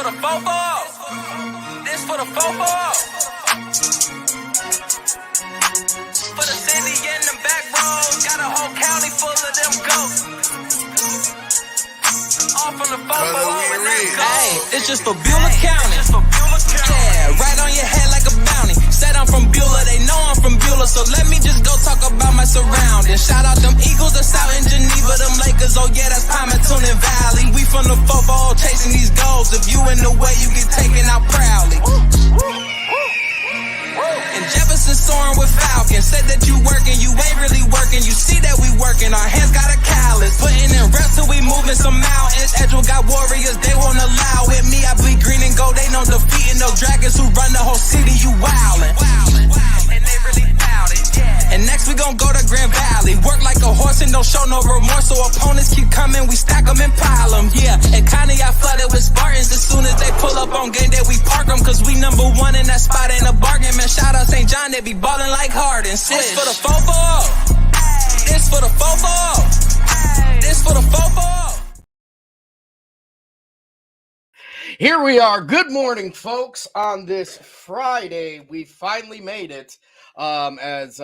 for the fofo. This for the fofo. For the city and the back roads. Got a whole county full of them ghosts. All from the fofo. Hey, it's just for Beulah County. Yeah, right on your head like a bounty. Said I'm from Beulah, they know I'm from Beulah. So let me just go talk about my surroundings. Shout out them Eagles that's out in Geneva. Them Lakers, oh yeah, that's Palmerton and Valley. We from the fofo chasing these goals. If you in the way, you get taken out proudly. And Jefferson soaring with Falcons. Said that you working, you ain't really working. You see that we working, our hands got a callus. Putting in reps till we moving some mountains. Edgewood got warriors, they won't allow it. Me, I bleed green and gold, they no defeating no dragons who run the whole city, you wildin'. And they really bout it, yeah. And next we gon' go to Grand Valley. Work like a horse and don't show no remorse. So opponents keep coming, we stack them and pile them. Yeah, and kinda got flooded with Spartans. As soon as they pull up on game day, we park them. Cause we number one in that spot, ain't a bargain. Man, shout out St. John, they be ballin' like Harden. This for the fofo. This for the fofo. This for the fofo. Here we are. Good morning, folks. On this Friday, we finally made it as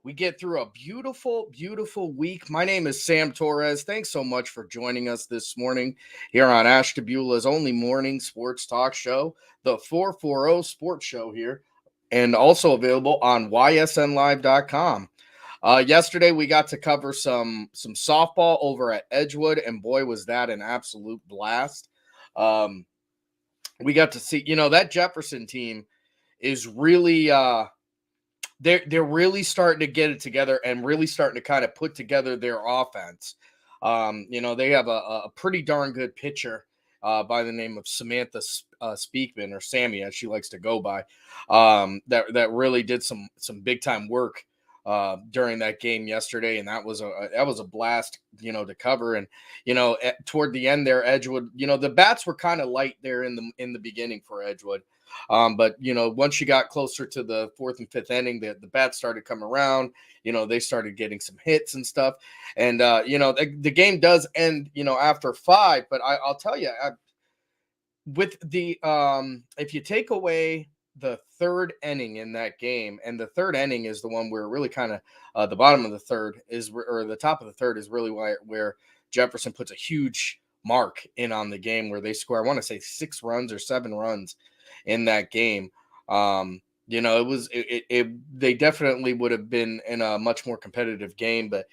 we get through a beautiful, beautiful week. My name is Sam Torres. Thanks so much for joining us this morning here on Ashtabula's only morning sports talk show, the 440 Sports Show here, and also available on ysnlive.com. Yesterday, we got to cover some softball over at Edgewood, and boy, was that an absolute blast. We got to see, that Jefferson team is really, they're really starting to get it together and really starting to kind of put together their offense. They have a pretty darn good pitcher by the name of Samantha Speakman, or Sammy, as she likes to go by, that really did some big time work during that game yesterday, and that was a blast, to cover. And toward the end there, Edgewood, the bats were kind of light there in the beginning for Edgewood, but once you got closer to the fourth and fifth inning, the bats started coming around. They started getting some hits and stuff, and the game does end after 5. But I'll tell you, with the if you take away the third inning in that game, and the third inning is the one where really kind of the bottom of the third is, or the top of the third is really where Jefferson puts a huge mark in on the game, where they score, I want to say 6 runs or 7 runs in that game. They definitely would have been in a much more competitive game, but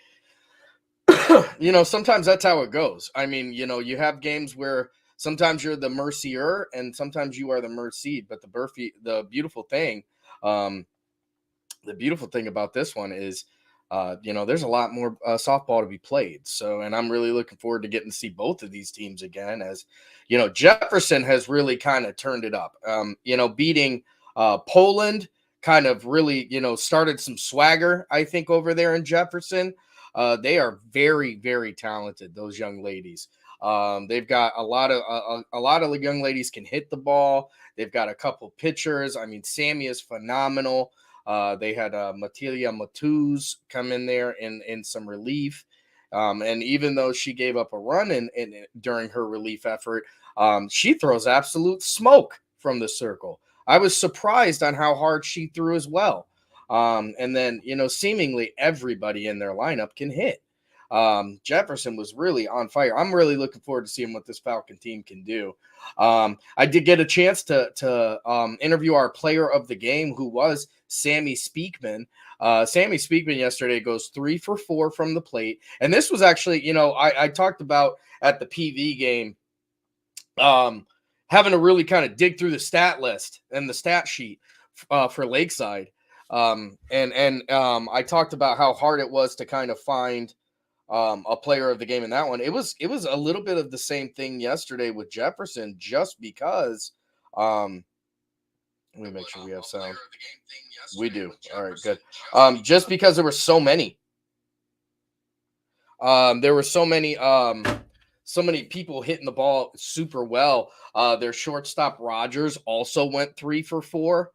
sometimes that's how it goes. I mean, you have games where sometimes you're the mercier and sometimes you are the mercied. But the beautiful thing about this one is, there's a lot more softball to be played. So, and I'm really looking forward to getting to see both of these teams again, as, Jefferson has really kind of turned it up. Beating Poland kind of really, started some swagger, I think, over there in Jefferson. They are very, very talented, those young ladies. They've got a lot of the young ladies can hit the ball. They've got a couple pitchers. I mean, Sammy is phenomenal. They had Matilia Matuz come in there in some relief. And even though she gave up a run during her relief effort, she throws absolute smoke from the circle. I was surprised on how hard she threw as well. And then, seemingly everybody in their lineup can hit. Jefferson was really on fire. I'm really looking forward to seeing what this Falcon team can do. I did get a chance to interview our player of the game, who was Sammy Speakman. Sammy Speakman yesterday goes 3 for 4 from the plate. And this was actually, I talked about at the PV game, having to really kind of dig through the stat list and the stat sheet for Lakeside. I talked about how hard it was to kind of find a player of the game in that one. It was a little bit of the same thing yesterday with Jefferson, just because let me make sure we have sound. We do. All right, good. Just because there were so many. There were so many people hitting the ball super well. Their shortstop Rogers also went 3 for 4.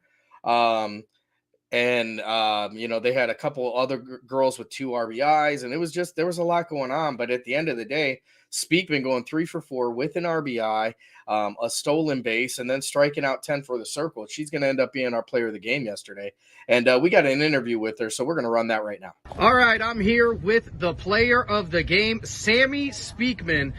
They had a couple other girls with 2 RBIs, and it was just, there was a lot going on. But at the end of the day, Speakman going 3 for 4 with an RBI, a stolen base, and then striking out 10 for the circle. She's going to end up being our player of the game yesterday. And we got an interview with her, so we're going to run that right now. All right, I'm here with the player of the game, Sammy Speakman,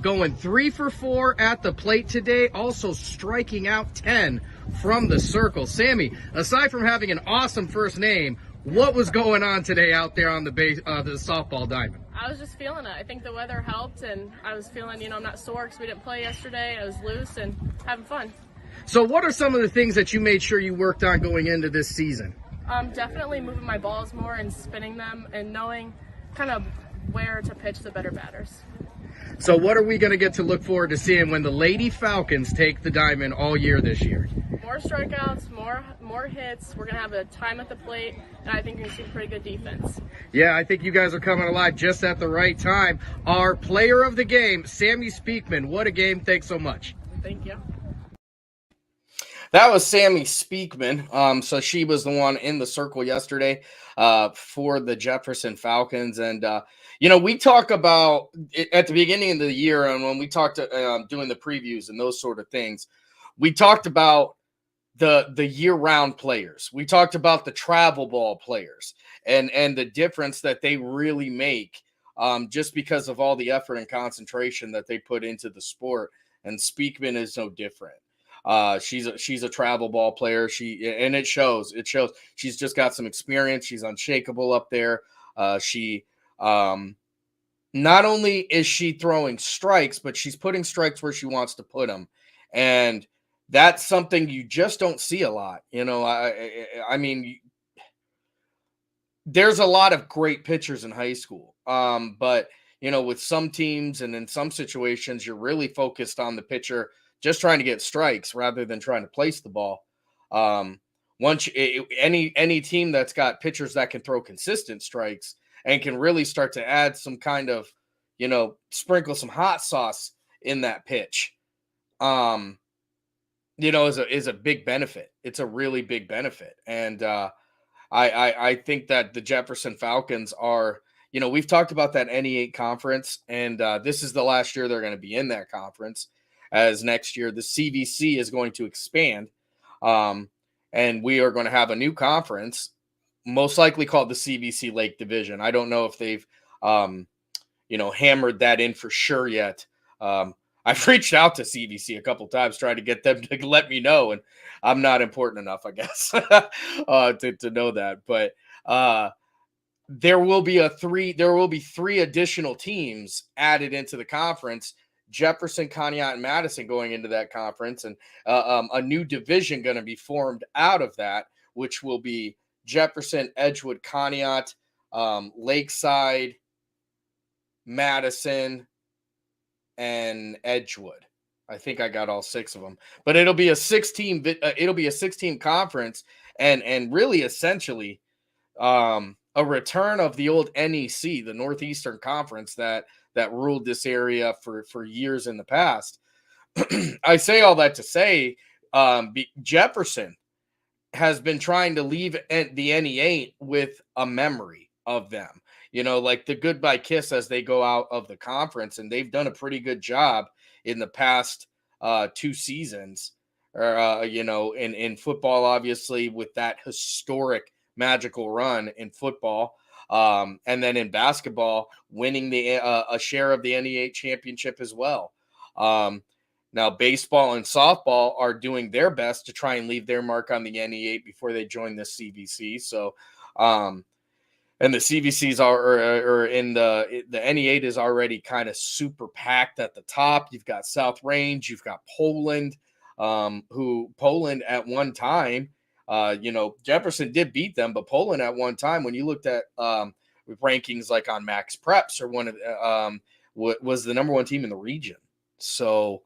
going 3 for 4 at the plate today, also striking out 10 from the circle. Sammy, aside from having an awesome first name, what was going on today out there on the base, the softball diamond? I was just feeling it. I think the weather helped, and I was feeling, I'm not sore because we didn't play yesterday. I was loose and having fun. So what are some of the things that you made sure you worked on going into this season? Definitely moving my balls more and spinning them and knowing kind of where to pitch the better batters. So what are we going to get to look forward to seeing when the Lady Falcons take the diamond all year this year? More strikeouts, more hits. We're going to have a time at the plate, and I think you're going to see pretty good defense. Yeah, I think you guys are coming alive just at the right time. Our player of the game, Sammy Speakman. What a game. Thanks so much. Thank you. That was Sammy Speakman. So she was the one in the circle yesterday for the Jefferson Falcons. And, we talk about it at the beginning of the year, and when we talked doing the previews and those sort of things, we talked about the year-round players. We talked about the travel ball players and the difference that they really make just because of all the effort and concentration that they put into the sport. And Speakman is no different. She's a travel ball player. And it shows. She's just got some experience. She's unshakable up there. She not only is she throwing strikes, but she's putting strikes where she wants to put them. And that's something you just don't see a lot. I mean, there's a lot of great pitchers in high school. But with some teams and in some situations, you're really focused on the pitcher just trying to get strikes rather than trying to place the ball. Any team that's got pitchers that can throw consistent strikes and can really start to add some kind of, sprinkle some hot sauce in that pitch, is a big benefit. It's a really big benefit. And I think that the Jefferson Falcons are, we've talked about that NE8 conference, and this is the last year they're going to be in that conference, as next year the CVC is going to expand. And we are going to have a new conference, most likely called the CVC Lake Division. I don't know if they've, hammered that in for sure yet. I've reached out to CVC a couple times trying to get them to let me know, and I'm not important enough, I guess, to know that. But there will be three additional teams added into the conference: Jefferson, Conneaut, and Madison going into that conference, and a new division going to be formed out of that, which will be Jefferson, Edgewood, Conneaut, Lakeside, Madison, and Edgewood. I think I got all 6 of them, but it'll be a 6-team conference, and really essentially a return of the old NEC, the Northeastern Conference that ruled this area for years in the past. I say all that to say Jefferson has been trying to leave the NE8 with a memory of them, like the goodbye kiss as they go out of the conference. And they've done a pretty good job in the past 2 seasons, in football, obviously, with that historic magical run in football. And then in basketball, winning a share of the NE8 championship as well. Now, baseball and softball are doing their best to try and leave their mark on the NE8 before they join the CVC. So, and the CVCs are in the NE8 is already kind of super packed at the top. You've got South Range, you've got Poland, Poland at one time, Jefferson did beat them, but Poland at one time, when you looked at rankings like on Max Preps, or one of was the number 1 team in the region. So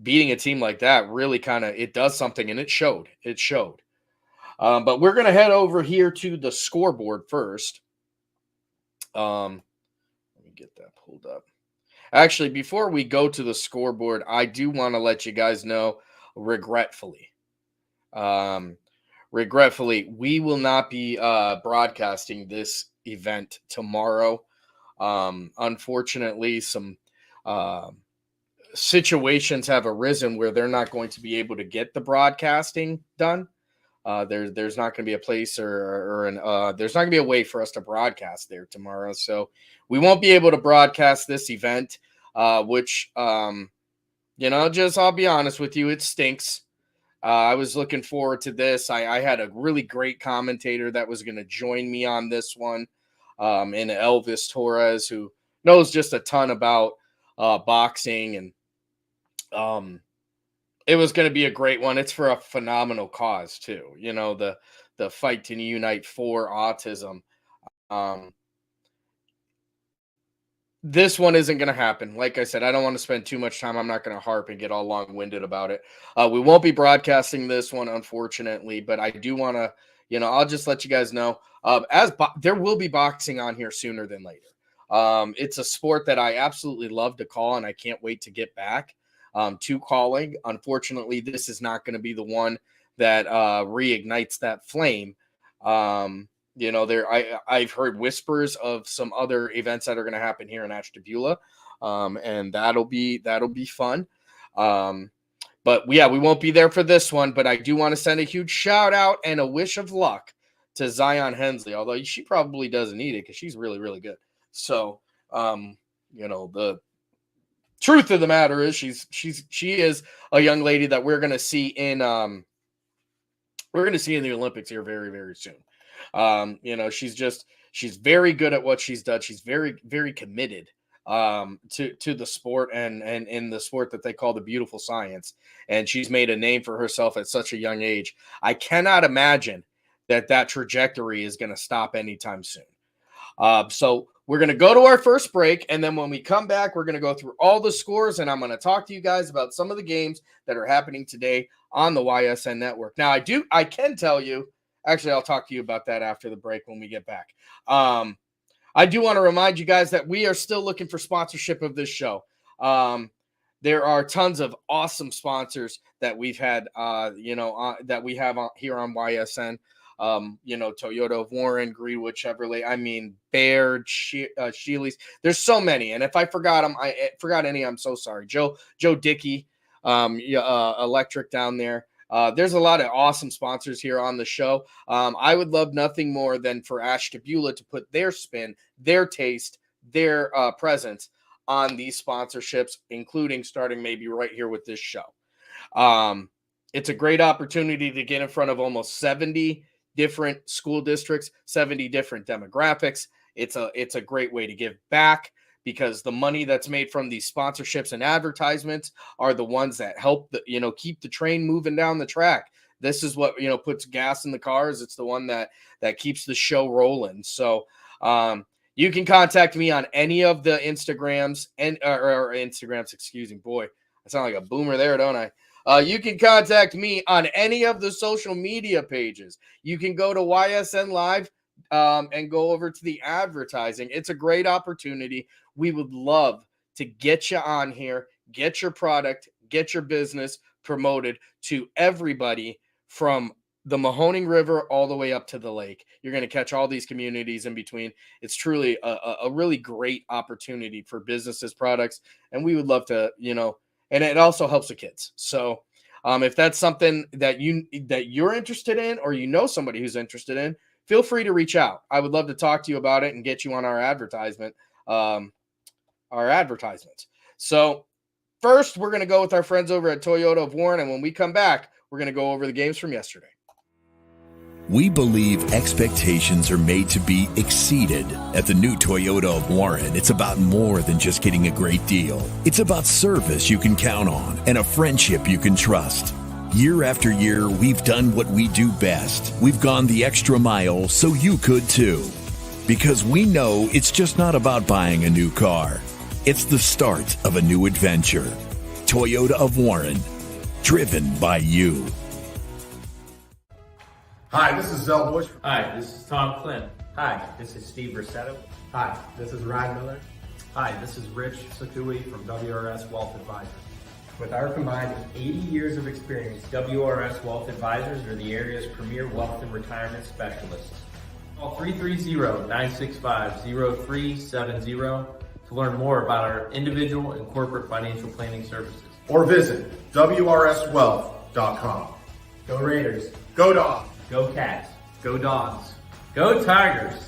beating a team like that really it does something, and it showed. But we're going to head over here to the scoreboard first. Let me get that pulled up. Actually, before we go to the scoreboard, I do want to let you guys know, regretfully, we will not be broadcasting this event tomorrow. Unfortunately, some situations have arisen where they're not going to be able to get the broadcasting done. There's not going to be a place there's not going to be a way for us to broadcast there tomorrow. So we won't be able to broadcast this event, which, I'll be honest with you, it stinks. I was looking forward to this. I had a really great commentator that was going to join me on this one, in Elvis Torres, who knows just a ton about boxing, and it was going to be a great one. It's for a phenomenal cause too. The fight to unite for autism. This one isn't going to happen. Like I said, I don't want to spend too much time. I'm not going to harp and get all long-winded about it. We won't be broadcasting this one, unfortunately, but I do want to, I'll just let you guys know, there will be boxing on here sooner than later. It's a sport that I absolutely love to call, and I can't wait to get back to calling. Unfortunately, this is not going to be the one that reignites that flame. I've heard whispers of some other events that are going to happen here in Ashtabula, and that'll be fun. But yeah, we won't be there for this one, but I do want to send a huge shout out and a wish of luck to Zion Hensley, although she probably doesn't need it because she's really, really good. So, the truth of the matter is she is a young lady that we're going to see in the Olympics here very, very soon. She's very good at what she's done. She's very, very committed to the sport and in the sport that they call the beautiful science. And she's made a name for herself at such a young age. I cannot imagine that trajectory is going to stop anytime soon. So we're going to go to our first break, and then when we come back, we're going to go through all the scores, and I'm going to talk to you guys about some of the games that are happening today on the YSN network. Now, I can tell you, actually, I'll talk to you about that after the break when we get back. I do want to remind you guys that we are still looking for sponsorship of this show. There are tons of awesome sponsors that we've had, that we have here on YSN. Toyota of Warren, Greenwood Chevrolet, Baird, Sheely's. There's so many. And if I forgot them, forgot any, I'm so sorry. Joe Dickey, Electric down there. There's a lot of awesome sponsors here on the show. I would love nothing more than for Ashtabula to put their spin, their taste, their presence on these sponsorships, including starting maybe right here with this show. It's a great opportunity to get in front of almost 70 different school districts, 70 different demographics. It's a great way to give back, because the money that's made from these sponsorships and advertisements are the ones that help keep the train moving down the track. This is what, puts gas in the cars. It's the one that keeps the show rolling. So you can contact me on any of the Instagrams or Instagrams, excuse me. Boy, I sound like a boomer there, don't I? You can contact me on any of the social media pages. You can go to YSN Live and go over to the advertising. It's a great opportunity. We would love to get you on here, get your product, get your business promoted to everybody from the Mahoning River all the way up to the lake. You're going to catch all these communities in between. It's truly a really great opportunity for businesses, products, and we would love to, and it also helps the kids. So if that's something that you're interested in, or somebody who's interested in, feel free to reach out. I would love to talk to you about it and get you on our advertisements. So first, we're going to go with our friends over at Toyota of Warren, and when we come back, we're going to go over the games from yesterday. We believe expectations are made to be exceeded. At the new Toyota of Warren, it's about more than just getting a great deal. It's about service you can count on and a friendship you can trust. Year after year, we've done what we do best. We've gone the extra mile so you could too. Because we know it's just not about buying a new car. It's the start of a new adventure. Toyota of Warren, driven by you. Hi, this is Zell Bush. Hi, this is Tom Clint. Hi, this is Steve Rossetto. Hi, this is Ryan Miller. Hi, this is Rich Sakui from WRS Wealth Advisors. With our combined 80 years of experience, WRS Wealth Advisors are the area's premier wealth and retirement specialists. Call 330-965-0370 to learn more about our individual and corporate financial planning services. Or visit WRSwealth.com. Go Raiders. Go Dogs. Go Cats. Go Dogs. Go Tigers.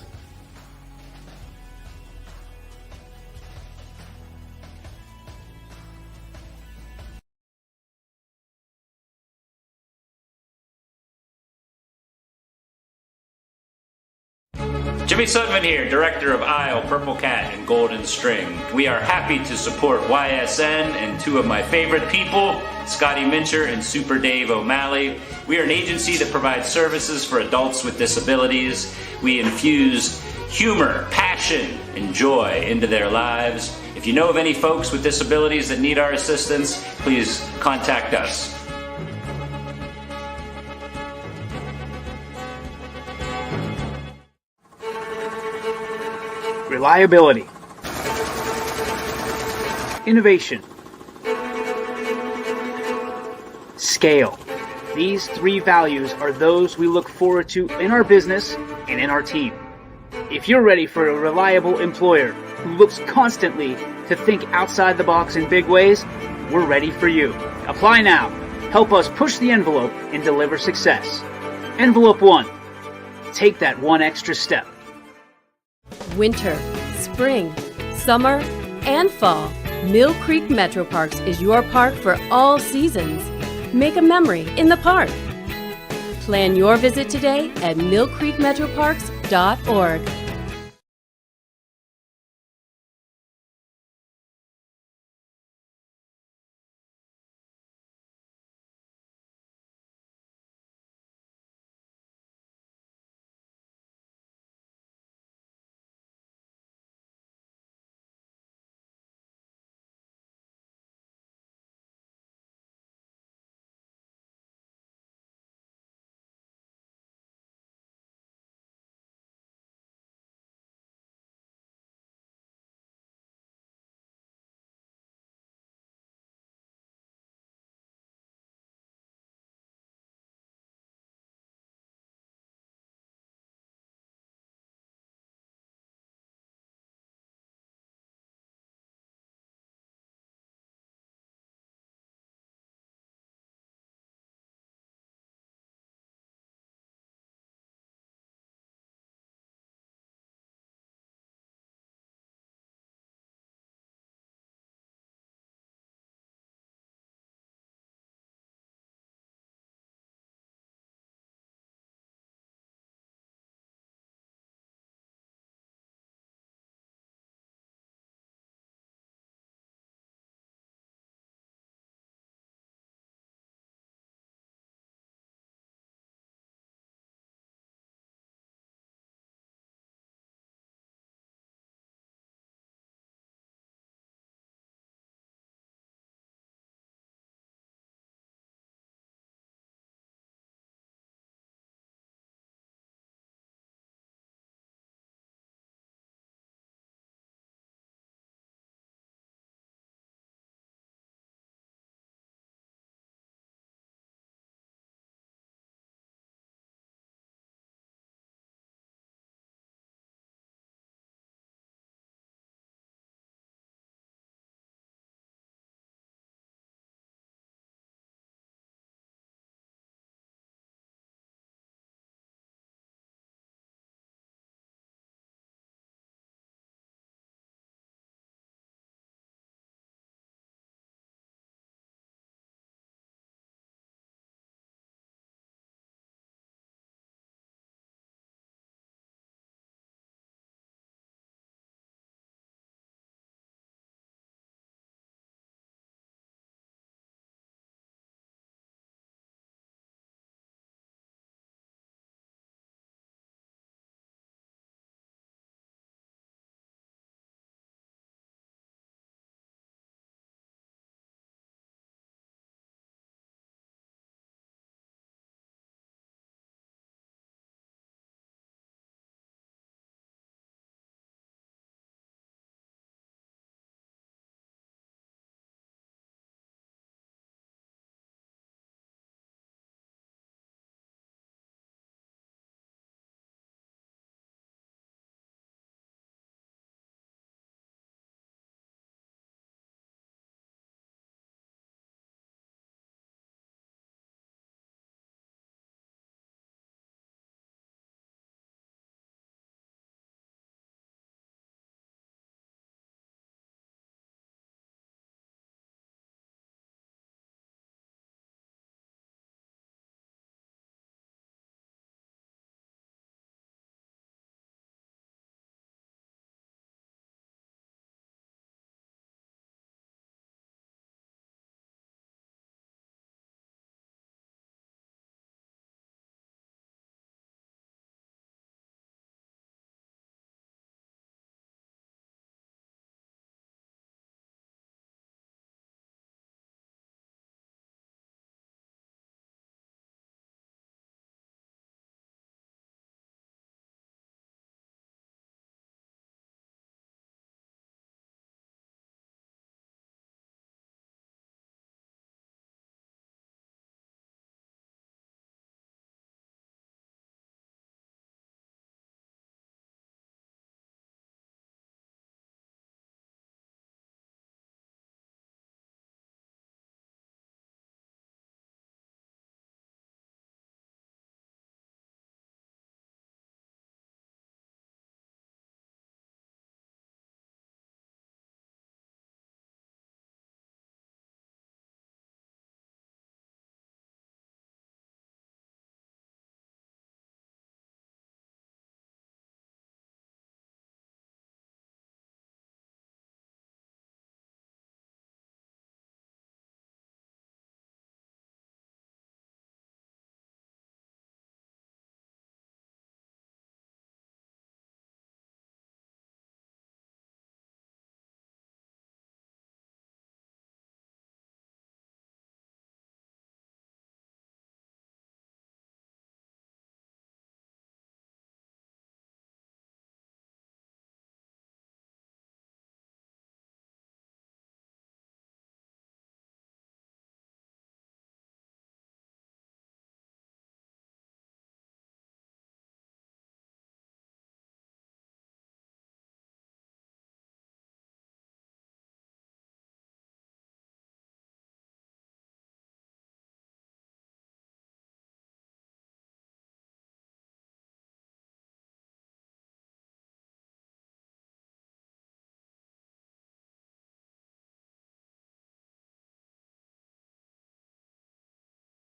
Jimmy Sudman here, Director of Isle, Purple Cat, and Golden String. We are happy to support YSN and two of my favorite people, Scotty Mincher and Super Dave O'Malley. We are an agency that provides services for adults with disabilities. We infuse humor, passion, and joy into their lives. If you know of any folks with disabilities that need our assistance, please contact us. Reliability, innovation, scale. These three values are those we look forward to in our business and in our team. If you're ready for a reliable employer who looks constantly to think outside the box in big ways, we're ready for you. Apply now. Help us push the envelope and deliver success. Envelope 1. Take that one extra step. Winter, spring, summer, and fall. Mill Creek Metro Parks is your park for all seasons. Make a memory in the park. Plan your visit today at millcreekmetroparks.org.